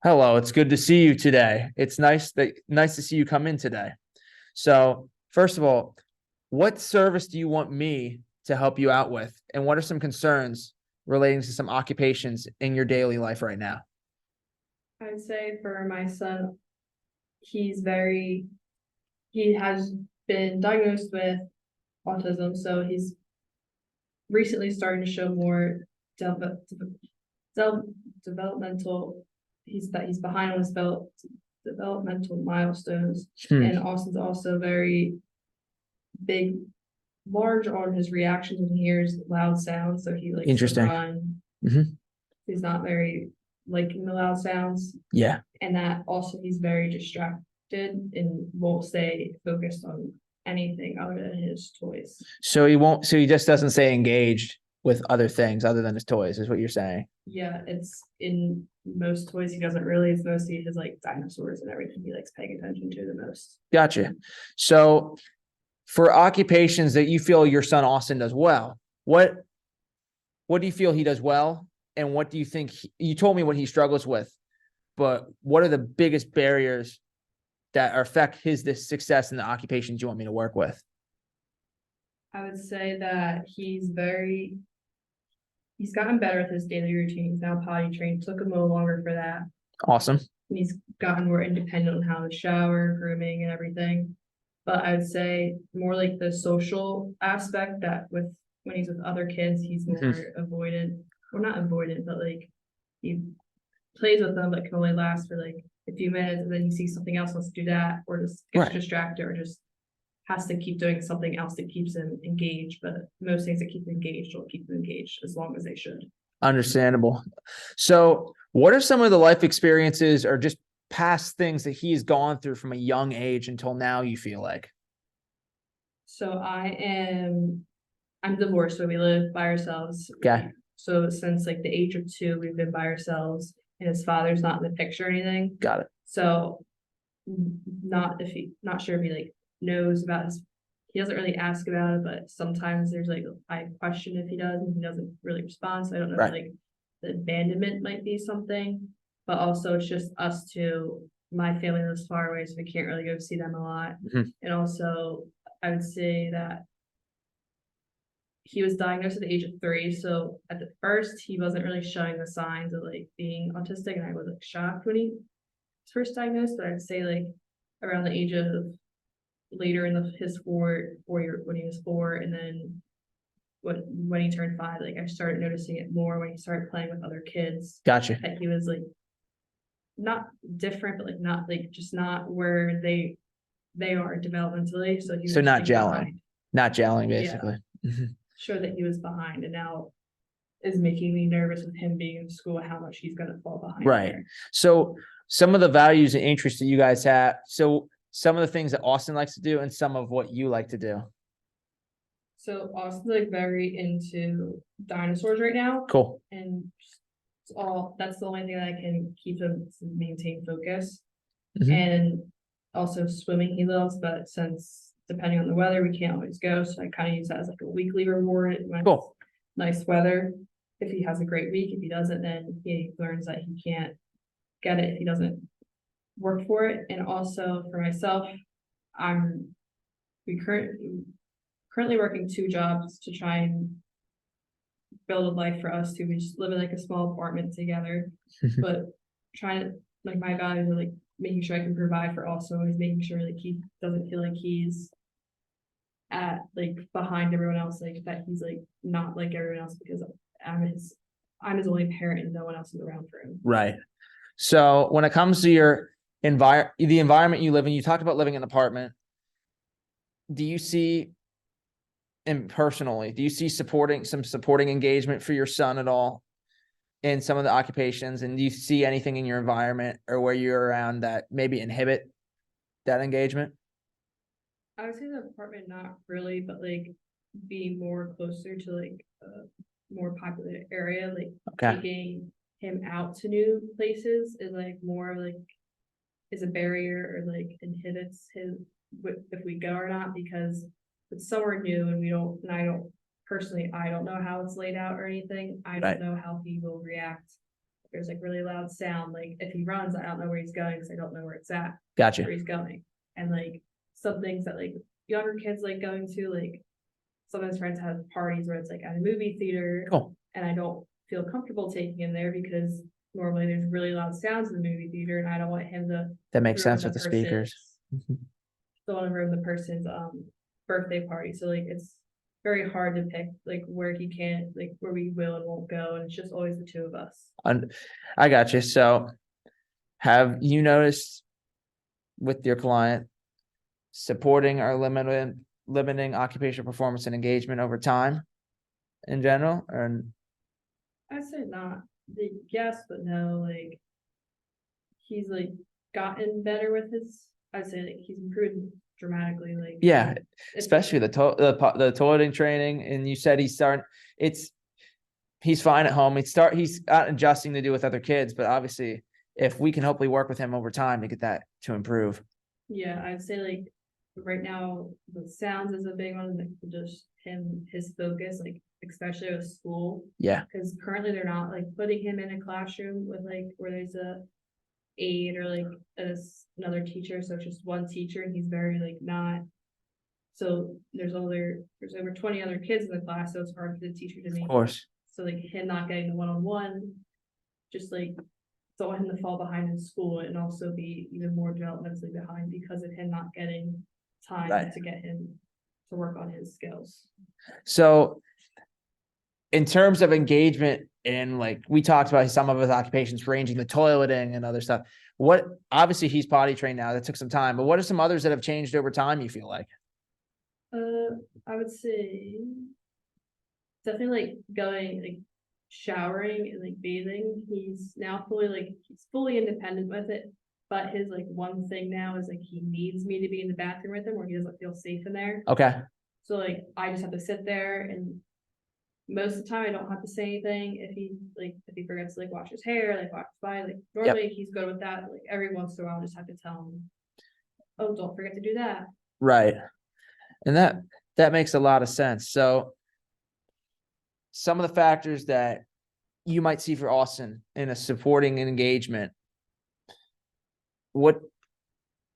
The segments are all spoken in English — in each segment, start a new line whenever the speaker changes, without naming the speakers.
Hello, it's good to see you today. It's nice to see you come in today. So, first of all, what service do you want me to help you out with? And what are some concerns relating to some occupations in your daily life right now?
I'd say for my son, he's very, he has been diagnosed with autism, so he's recently starting to show more develop, developmental. He's behind on his developmental milestones,
Hmm,
and Austin's also very big, large on his reactions when he hears loud sounds. So he likes to
interesting.
run.
Hmm.
He's not very liking the loud sounds,
Yeah.
and that also he's very distracted and won't stay focused on anything other than his toys.
So he just doesn't stay engaged with other things other than his toys, is what you're saying.
Yeah, it's in most toys he doesn't really. It's mostly his like dinosaurs and everything he likes paying attention to the most.
Gotcha. So, for occupations that you feel your son Austin does well, what do you feel he does well? And what do you think you told me what he struggles with, but what are the biggest barriers that affect this success in the occupations you want me to work with?
I would say that he's gotten better with his daily routine. He's now potty trained. It took him a little longer for that.
Awesome.
And he's gotten more independent on how to shower, grooming, and everything. But I would say more like the social aspect that with when he's with other kids, he's
Mhm.
more avoidant. Well, not avoidant, but like he plays with them, but can only last for like a few minutes, and then he sees something else, wants to do that, or just gets
Right.
distracted, or just has to keep doing something else that keeps him engaged. But most things that keep him engaged will keep him engaged as long as they should.
Understandable. So, what are some of the life experiences or just past things that he's gone through from a young age until now, you feel like?
So I'm divorced, so we live by ourselves.
Okay.
So since like the age of two, we've been by ourselves, and his father's not in the picture or anything.
Got it.
So not sure if he like knows about his. He doesn't really ask about it, but sometimes there's like I question if he does, and he doesn't really respond. So I don't know if
Right.
like the abandonment might be something, but also it's just us two. My family lives far away, so we can't really go see them a lot.
Mhm.
And also, I would say that he was diagnosed at the age of 3. So at the first, he wasn't really showing the signs of like being autistic, and I was like shocked when he was first diagnosed. But I'd say like around the age of later in his 4 year when he was 4, and then when he turned 5, like I started noticing it more when he started playing with other kids.
Gotcha.
That he was like not different, but like not like just not where they are developmentally. So he was
So
just
not
like
gelling,
behind.
not gelling,
Yeah,
basically. Mhm.
show that he was behind, and now is making me nervous with him being in school, how much he's going to fall behind
Right.
there.
So some of the values and interests that you guys have. So some of the things that Austin likes to do and some of what you like to do.
So Austin's like very into dinosaurs right now,
Cool.
and it's all that's the only thing that can keep him to maintain focus.
Mhm.
And also swimming he loves, but since depending on the weather, we can't always go. So I kind of use that as like a weekly reward when it's
Cool.
nice weather. If he has a great week, if he doesn't, then he learns that he can't get it if he doesn't work for it. And also for myself, I'm we currently working 2 jobs to try and build a life for us too. We just live in like a small apartment together, but trying to like my values are like making sure I can provide for also is making sure like he doesn't feel like he's at like behind everyone else, like that he's like not like everyone else because I'm his only parent and no one else is around for him.
Right. So when it comes to the environment you live in, you talked about living in an apartment. Do you see, and personally, do you see supporting engagement for your son at all in some of the occupations? And do you see anything in your environment or where you're around that maybe inhibit that engagement?
I would say the apartment not really, but like be more closer to like a more popular area, like
Okay.
taking him out to new places is like more like is a barrier or like inhibits him if we go or not because it's somewhere new and we don't and I don't personally I don't know how it's laid out or anything. I don't
Right.
know how he will react there's like really loud sound, like if he runs, I don't know where he's going because I don't know where it's at,
Gotcha.
where he's going. And like some things that like younger kids like going to, like some of his friends have parties where it's like at a movie theater.
Cool.
And I don't feel comfortable taking him there because normally there's really loud sounds in the movie theater and I don't want him to
That makes
ruin
sense with the speakers.
don't want to ruin the person's birthday party. So like it's very hard to pick like where he can, like where we will and won't go, and it's just always the two of us.
And I got you. So have you noticed with your client supporting or limiting occupational performance and engagement over time in general? Or
I say not. Yes, but no. Like he's like gotten better with his. I'd say like he's improved dramatically. Like
yeah,
it's-
especially the toileting training. And you said he's fine at home. He's got adjusting to do with other kids, but obviously if we can hopefully work with him over time to get that to improve.
Yeah, I'd say like right now the sounds is a big one. Like just his focus, like especially with school.
Yeah.
Because currently they're not like putting him in a classroom with like where there's a aide or like another teacher. So it's just one teacher and he's very like not. So there's over 20 other kids in the class, so it's hard for the teacher to make.
Of course.
So like him not getting the one-on-one, just like don't want him to fall behind in school and also be even more developmentally behind because of him not getting time
Right.
to get him to work on his skills.
So in terms of engagement and like we talked about some of his occupations ranging the toileting and other stuff, what obviously he's potty trained now, that took some time, but what are some others that have changed over time, you feel like?
I would say definitely like going like showering and like bathing. He's now he's fully independent with it. But his like one thing now is like he needs me to be in the bathroom with him or he doesn't feel safe in there.
Okay.
So like I just have to sit there and most of the time I don't have to say anything if he forgets to like wash his hair, like walks by, like normally he's good with that. Like every once in a while I just have to tell him, oh, don't forget to do that.
Right. And that makes a lot of sense. So some of the factors that you might see for Austin in a supporting engagement, what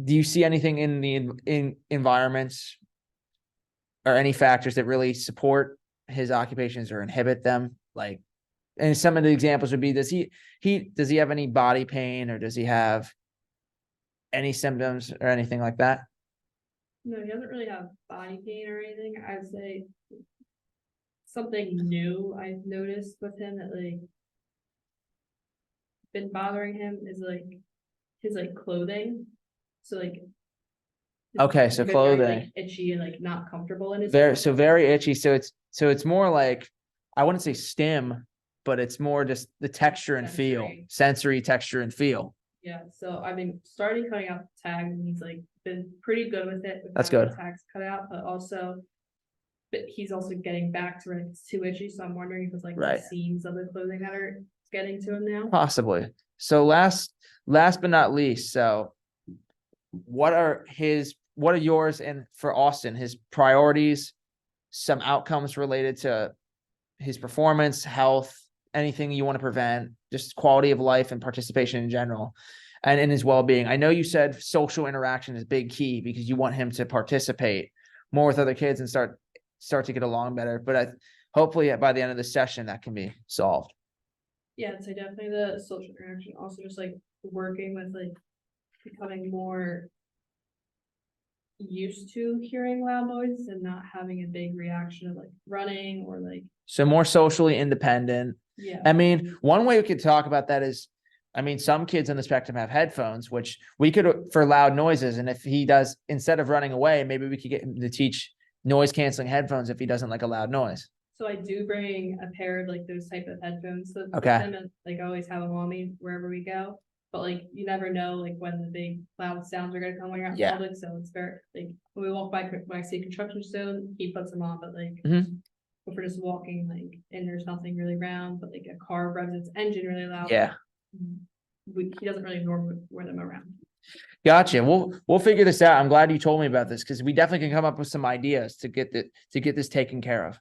do you see anything in the environments or any factors that really support his occupations or inhibit them? Like, and some of the examples would be, does he have any body pain or does he have any symptoms or anything like that?
No, he doesn't really have body pain or anything. I'd say something new I've noticed with him that like been bothering him is like his like clothing. So like
Okay, so
he's been
clothing.
very, like, itchy and like not comfortable in his
Very itchy. So it's more like, I wouldn't say stim, but it's more just the texture and feel, sensory texture and feel.
Yeah, so I've been starting cutting out the tags and he's like been pretty good with it.
That's
having
good.
the tags cut out, but he's also getting back to where it's too itchy. So I'm wondering if it's like
Right.
the seams of the clothing that are getting to him now.
Possibly. So last but not least, so what are yours and for Austin, his priorities, some outcomes related to his performance, health, anything you want to prevent, just quality of life and participation in general, and in his well-being? I know you said social interaction is big key because you want him to participate more with other kids and start to get along better. But hopefully by the end of the session that can be solved.
Yeah, so definitely the social interaction, also just like working with like becoming more used to hearing loud noises and not having a big reaction of like running or like.
So more socially independent.
Yeah.
I mean, one way we could talk about that is, I mean, some kids on the spectrum have headphones, which we could for loud noises. And if he does, instead of running away, maybe we could get him to teach noise canceling headphones if he doesn't like a loud noise.
So I do bring a pair of like those type of headphones. So
Okay.
them and like I always have them on me wherever we go. But like you never know like when the big loud sounds are gonna come when you're out in public. So it's very like when we walk by when I see a construction zone, he puts them on. But like if we're just walking like and there's nothing really around, but like a car revs its engine really loud.
Yeah.
He doesn't really normally wear them around.
Gotcha. We'll figure this out. I'm glad you told me about this because we definitely can come up with some ideas to get this taken care of.